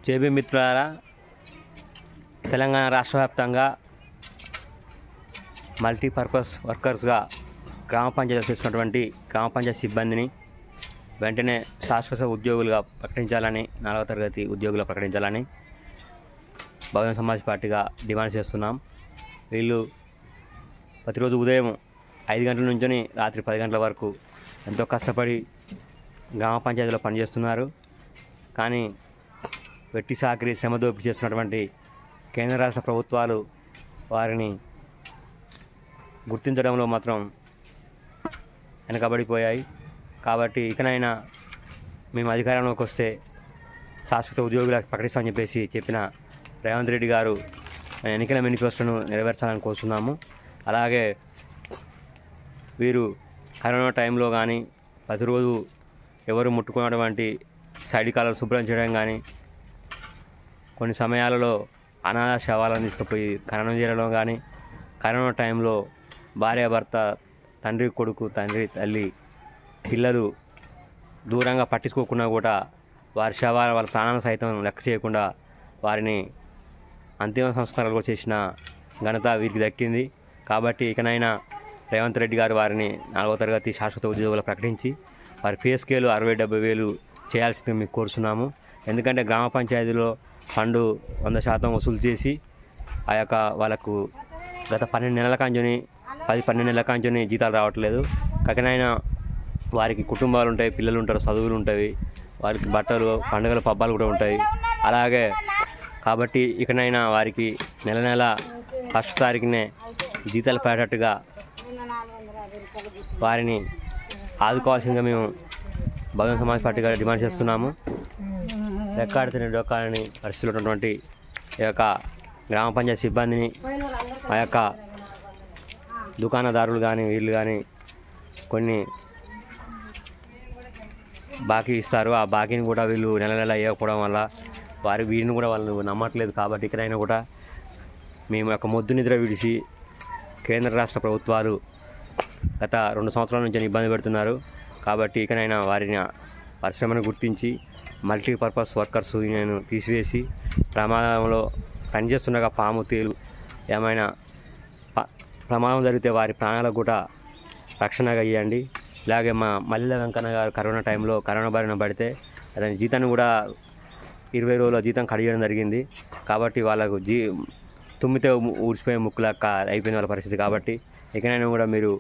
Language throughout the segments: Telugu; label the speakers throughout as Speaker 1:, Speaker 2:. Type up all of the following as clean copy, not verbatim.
Speaker 1: జేబీ మిత్రులారా, తెలంగాణ రాష్ట్ర వ్యాప్తంగా మల్టీపర్పస్ వర్కర్స్గా గ్రామ పంచాయతీలు చేస్తున్నటువంటి గ్రామ పంచాయతీ సిబ్బందిని వెంటనే శాశ్వత ఉద్యోగులుగా ప్రకటించాలని, 4వ తరగతి ఉద్యోగులుగా ప్రకటించాలని బహుజన సమాజ్ పార్టీగా డిమాండ్ చేస్తున్నాం. వీళ్ళు ప్రతిరోజు ఉదయం 5 గంటల నుంచి రాత్రి 10 గంటల వరకు ఎంతో కష్టపడి గ్రామ పంచాయతీలో పనిచేస్తున్నారు. కానీ వెట్టి సాకిరి శ్రమ దోపిడీ చేస్తున్నటువంటి కేంద్ర రాష్ట్ర ప్రభుత్వాలు వారిని గుర్తించడంలో మాత్రం వెనకబడిపోయాయి. కాబట్టి ఇకనైనా మేము అధికారంలోకి వస్తే శాశ్వత ఉద్యోగులకు ప్రకటిస్తామని చెప్పిన రేవంత్ రెడ్డి గారు ఎన్నికల మేనిఫెస్టోను నెరవేర్చాలని కోరుతున్నాము. అలాగే వీరు కరోనా టైంలో కానీ ప్రతిరోజు ఎవరు ముట్టుకున్నటువంటి సైడ్ కాలువలు శుభ్రం చేయడం కానీ, కొన్ని సమయాలలో అనాథ శవాలను తీసుకుపోయి ఖననం చేయడం కానీ, కరోనా టైంలో భార్యాభర్త, తండ్రి కొడుకు, తండ్రి తల్లి, పిల్లలు దూరంగా పట్టించుకోకుండా కూడా వారి శవాల వాళ్ళ ప్రాణాలను సైతం లెక్క చేయకుండా వారిని అంతిమ సంస్కారాలు చేసిన ఘనత వీరికి దక్కింది. కాబట్టి ఇకనైనా రేవంత్ రెడ్డి గారు వారిని 4వ తరగతి శాశ్వత ఉద్యోగులు ప్రకటించి వారి పే స్కేలు 60-70 వేలు చేయాల్సిందిగా మీకు కోరుతున్నాము. ఎందుకంటే గ్రామ పంచాయతీలో ఫండ్ 100% వసూలు చేసి వాళ్ళకు గత 12 నెలల కాంచుని 10-12 నెలల కాంచుని జీతాలు రావట్లేదు. కాకనైనా వారికి కుటుంబాలు ఉంటాయి, పిల్లలు ఉంటారు, చదువులు ఉంటాయి, వారికి బట్టలు, పండుగలు, పబ్బాలు కూడా ఉంటాయి. అలాగే కాబట్టి ఇకనైనా వారికి నెల 1వ తారీఖునే జీతాలు పడేటట్టుగా వారిని ఆదుకోవాల్సిందిగా మేము బహుజన సమాజ్ పార్టీ గారు డిమాండ్ చేస్తున్నాము. రెక్కాడితేనే డొక్కాలని పరిస్థితులు ఉన్నటువంటి ఈ యొక్క గ్రామ పంచాయతీ సిబ్బందిని ఆ యొక్క దుకాణదారులు కానీ వీళ్ళు కానీ కొన్ని బాకీ ఇస్తారు. ఆ బాకీని కూడా వీళ్ళు నెల ఇవ్వకపోవడం వల్ల వీరిని కూడా వాళ్ళు నమ్మట్లేదు. కాబట్టి ఇక్కడైనా కూడా మేము యొక్క మొద్దు నిద్ర విడిచి కేంద్ర రాష్ట్ర ప్రభుత్వాలు గత 2 సంవత్సరాల నుంచి ఇబ్బంది పెడుతున్నారు. కాబట్టి ఇకనైనా వారిని పరిశ్రమను గుర్తించి మల్టీపర్పస్ వర్కర్స్ యూనియన్ తీసివేసి ప్రమాదంలో పనిచేస్తుండగా పాము, తేలు ఏమైనా ప్రమాదం జరిగితే వారి ప్రాణాలకు కూడా రక్షణగా ఇవ్వండి. ఇలాగే మా మల్లెల వెంకన్న గారు కరోనా టైంలో కరోనా బారిన పడితే అతని జీతాన్ని కూడా 20 రోజుల జీతం కడిగడం జరిగింది. కాబట్టి వాళ్ళకు తుమ్మితే ఊడిసిపోయే ముక్కులక్క అయిపోయింది వాళ్ళ పరిస్థితి. కాబట్టి ఇకనైనా కూడా మీరు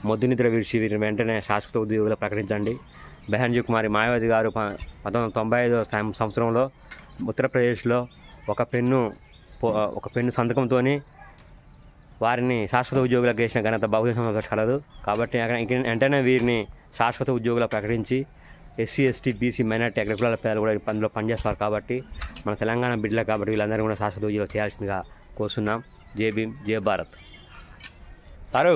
Speaker 1: మొద్దు నిద్ర విడిచి వీరిని వెంటనే శాశ్వత ఉద్యోగులు ప్రకటించండి. బెహన్జీ కుమారి మాయావతి గారు 1995 సంవత్సరంలో ఉత్తరప్రదేశ్లో ఒక పెన్ను సంతకంతో వారిని శాశ్వత ఉద్యోగులకు వేసిన ఘనత బహుజన సమాజ్ కలదు. కాబట్టి వెంటనే వీరిని శాశ్వత ఉద్యోగులు ప్రకటించి SC, ST, BC, మైనార్టీ, అగ్రకులాల పేదలు కూడా అందులో పనిచేస్తారు. కాబట్టి మన తెలంగాణ బిడ్డలే కాబట్టి వీళ్ళందరూ కూడా శాశ్వత ఉద్యోగులు చేయాల్సిందిగా కోరుతున్నాం. జై భీమ్, జై భారత్. సారు